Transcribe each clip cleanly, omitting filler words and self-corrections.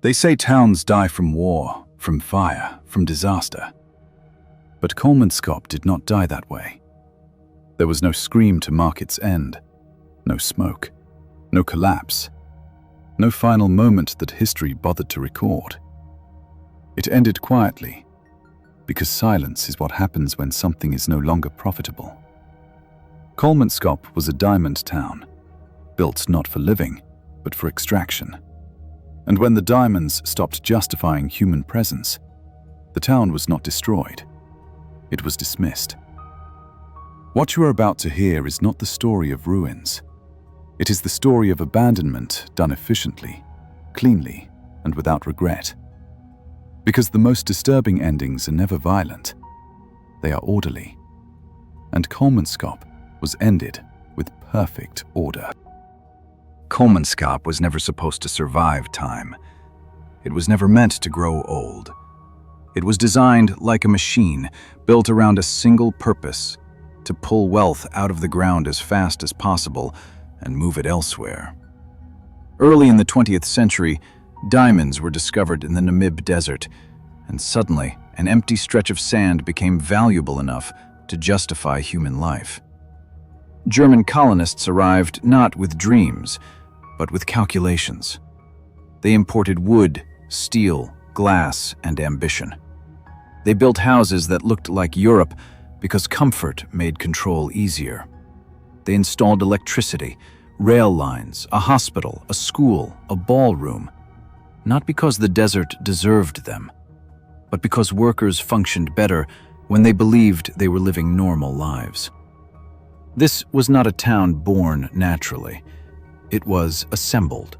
They say towns die from war, from fire, from disaster. But Kolmanskop did not die that way. There was no scream to mark its end, no smoke, no collapse, no final moment that history bothered to record. It ended quietly, because silence is what happens when something is no longer profitable. Kolmanskop was a diamond town, built not for living, but for extraction. And when the diamonds stopped justifying human presence, the town was not destroyed. It was dismissed. What you are about to hear is not the story of ruins. It is the story of abandonment done efficiently, cleanly, and without regret. Because the most disturbing endings are never violent. They are orderly. And Kolmanskop was ended with perfect order. Kolmanskop was never supposed to survive time. It was never meant to grow old. It was designed like a machine, built around a single purpose, to pull wealth out of the ground as fast as possible and move it elsewhere. Early in the 20th century, diamonds were discovered in the Namib Desert, and suddenly an empty stretch of sand became valuable enough to justify human life. German colonists arrived not with dreams, but with calculations. They imported wood, steel, glass, and ambition. They built houses that looked like Europe because comfort made control easier. They installed electricity, rail lines, a hospital, a school, a ballroom, not because the desert deserved them, but because workers functioned better when they believed they were living normal lives. This was not a town born naturally. It was assembled.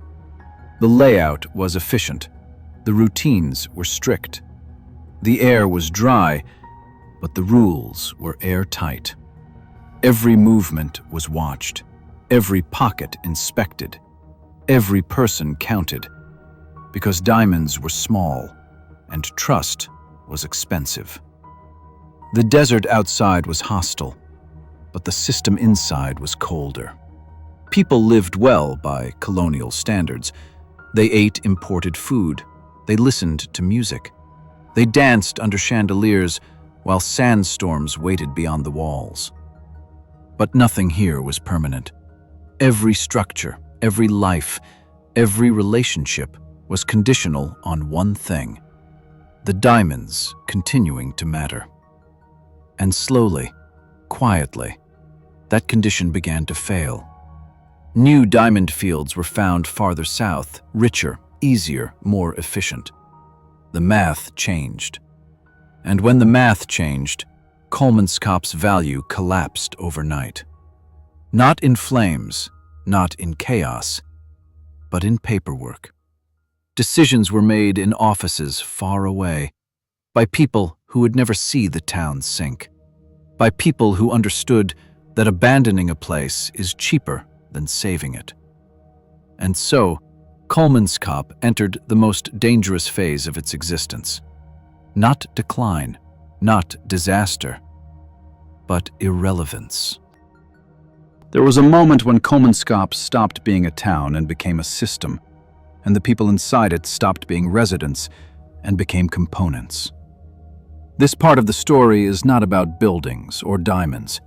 The layout was efficient. The routines were strict. The air was dry, but the rules were airtight. Every movement was watched. Every pocket inspected. Every person counted. Because diamonds were small and trust was expensive. The desert outside was hostile, but the system inside was colder. People lived well by colonial standards. They ate imported food. They listened to music. They danced under chandeliers while sandstorms waited beyond the walls. But nothing here was permanent. Every structure, every life, every relationship was conditional on one thing: the diamonds continuing to matter. And slowly, quietly, that condition began to fail. New diamond fields were found farther south, richer, easier, more efficient. The math changed. And when the math changed, Kolmanskop's value collapsed overnight. Not in flames, not in chaos, but in paperwork. Decisions were made in offices far away, by people who would never see the town sink, by people who understood that abandoning a place is cheaper than saving it. And so, Kolmanskop entered the most dangerous phase of its existence. Not decline, not disaster, but irrelevance. There was a moment when Kolmanskop stopped being a town and became a system, and the people inside it stopped being residents and became components. This part of the story is not about buildings or diamonds.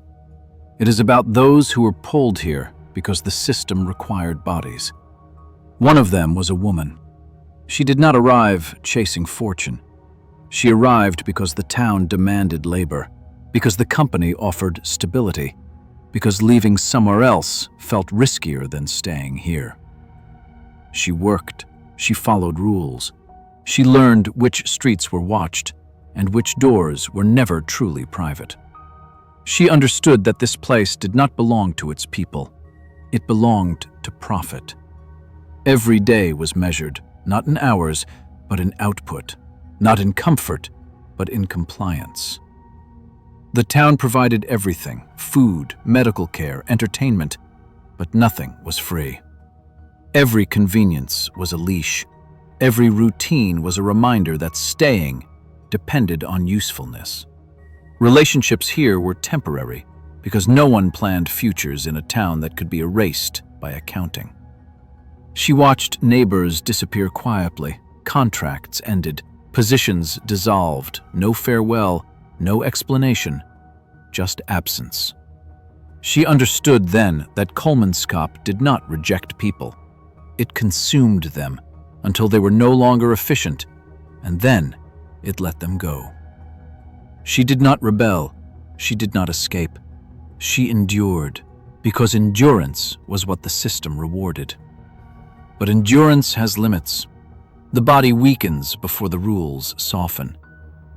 It is about those who were pulled here because the system required bodies. One of them was a woman. She did not arrive chasing fortune. She arrived because the town demanded labor, because the company offered stability, because leaving somewhere else felt riskier than staying here. She worked, she followed rules. She learned which streets were watched and which doors were never truly private. She understood that this place did not belong to its people. It belonged to profit. Every day was measured, not in hours, but in output, not in comfort, but in compliance. The town provided everything: food, medical care, entertainment, but nothing was free. Every convenience was a leash. Every routine was a reminder that staying depended on usefulness. Relationships here were temporary because no one planned futures in a town that could be erased by accounting. She watched neighbors disappear quietly, Contracts ended, positions dissolved, no farewell, no explanation, just absence. She understood then that Kolmanskop did not reject people. It consumed them until they were no longer efficient, and then it let them go. She did not rebel. She did not escape. She endured, because endurance was what the system rewarded. But endurance has limits. The body weakens before the rules soften.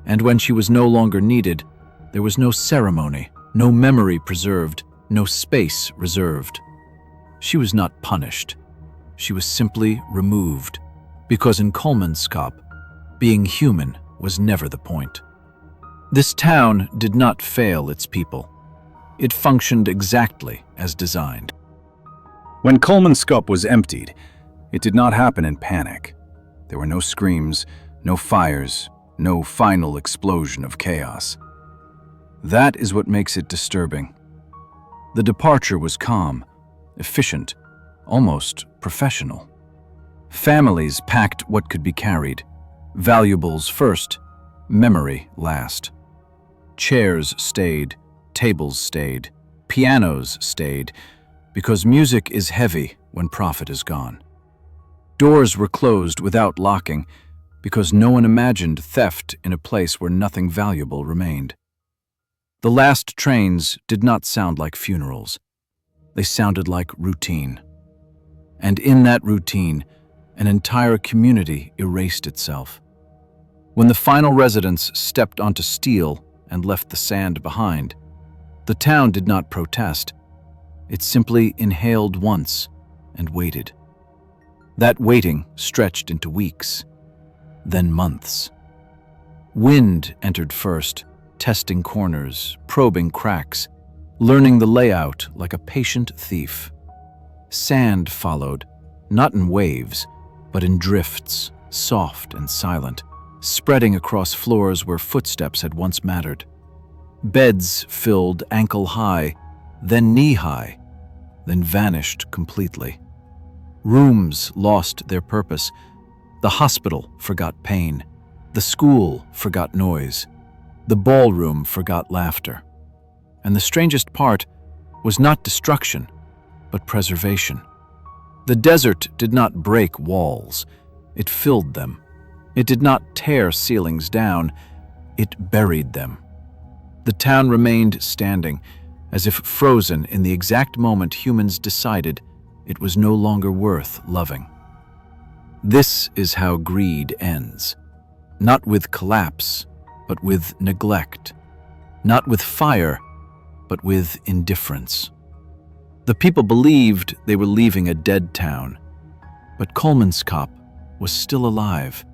And when she was no longer needed, there was no ceremony, no memory preserved, no space reserved. She was not punished. She was simply removed, because in Kolmanskop, being human was never the point. This town did not fail its people. It functioned exactly as designed. When Kolmanskop was emptied, it did not happen in panic. There were no screams, no fires, no final explosion of chaos. That is what makes it disturbing. The departure was calm, efficient, almost professional. Families packed what could be carried. Valuables first, memory last. Chairs stayed, tables stayed, pianos stayed, because music is heavy when profit is gone. Doors were closed without locking, because no one imagined theft in a place where nothing valuable remained. The last trains did not sound like funerals. They sounded like routine. And in that routine, an entire community erased itself. When the final residents stepped onto steel and left the sand behind, the town did not protest. It simply inhaled once and waited. That waiting stretched into weeks, then months. Wind entered first, testing corners, probing cracks, learning the layout like a patient thief. Sand followed, not in waves, but in drifts, soft and silent, spreading across floors where footsteps had once mattered. Beds filled ankle-high, then knee-high, then vanished completely. Rooms lost their purpose. The hospital forgot pain. The school forgot noise. The ballroom forgot laughter. And the strangest part was not destruction, but preservation. The desert did not break walls. It filled them. It did not tear ceilings down. It buried them. The town remained standing, as if frozen in the exact moment humans decided it was no longer worth loving. This is how greed ends. Not with collapse, but with neglect. Not with fire, but with indifference. The people believed they were leaving a dead town, but Kolmanskop was still alive,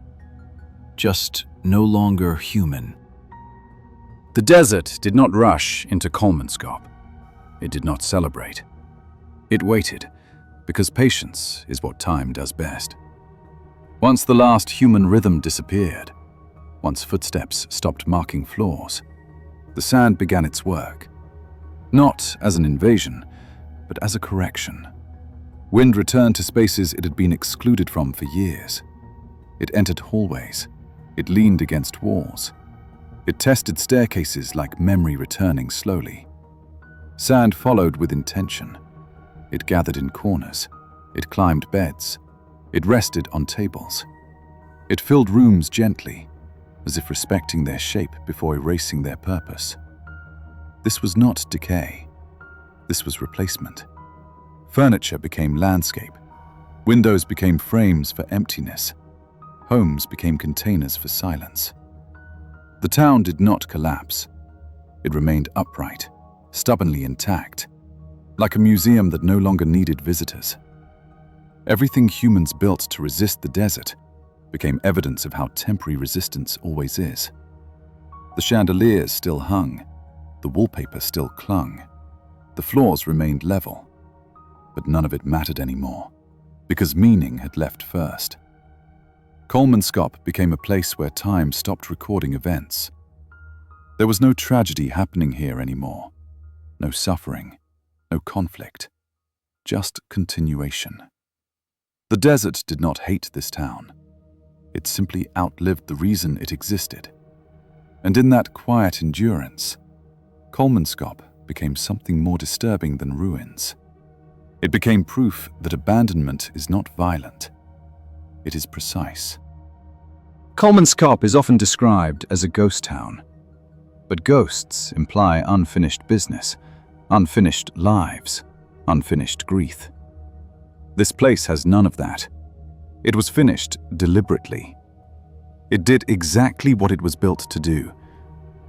just no longer human. The desert did not rush into Kolmanskop. It did not celebrate. It waited, because patience is what time does best. Once the last human rhythm disappeared, once footsteps stopped marking floors, the sand began its work. Not as an invasion, but as a correction. Wind returned to spaces it had been excluded from for years. It entered hallways. It leaned against walls. It tested staircases like memory returning slowly. Sand followed with intention. It gathered in corners. It climbed beds. It rested on tables. It filled rooms gently, as if respecting their shape before erasing their purpose. This was not decay. This was replacement. Furniture became landscape. Windows became frames for emptiness. Homes became containers for silence. The town did not collapse. It remained upright, stubbornly intact, like a museum that no longer needed visitors. Everything humans built to resist the desert became evidence of how temporary resistance always is. The chandeliers still hung. The wallpaper still clung. The floors remained level. But none of it mattered anymore, because meaning had left first. Kolmanskop became a place where time stopped recording events. There was no tragedy happening here anymore. No suffering, no conflict, just continuation. The desert did not hate this town. It had simply outlived the reason it existed. And in that quiet endurance, Kolmanskop became something more disturbing than ruins. It became proof that abandonment is not violent. It is precise. Kolmanskop is often described as a ghost town. But ghosts imply unfinished business, unfinished lives, unfinished grief. This place has none of that. It was finished deliberately. It did exactly what it was built to do,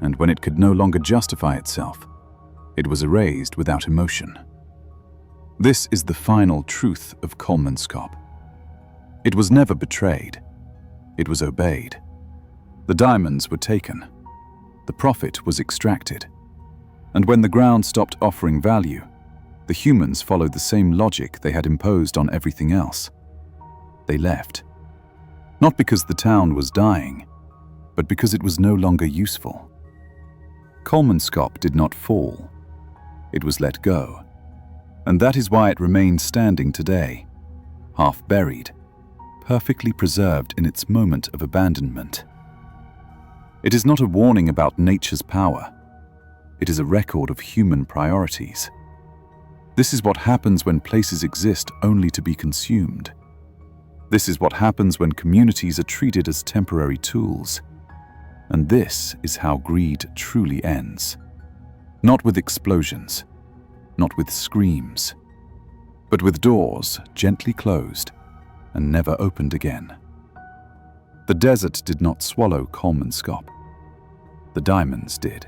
and when it could no longer justify itself, it was erased without emotion. This is the final truth of Kolmanskop. It was never betrayed. It was obeyed. The diamonds were taken. The profit was extracted. And when the ground stopped offering value, the humans followed the same logic they had imposed on everything else. They left. Not because the town was dying, but because it was no longer useful. Kolmanskop did not fall. It was let go. And that is why it remains standing today, half buried, perfectly preserved in its moment of abandonment. It is not a warning about nature's power. It is a record of human priorities. This is what happens when places exist only to be consumed. This is what happens when communities are treated as temporary tools. And this is how greed truly ends. Not with explosions, not with screams, but with doors gently closed and never opened again. The desert did not swallow Kolmanskop. The diamonds did.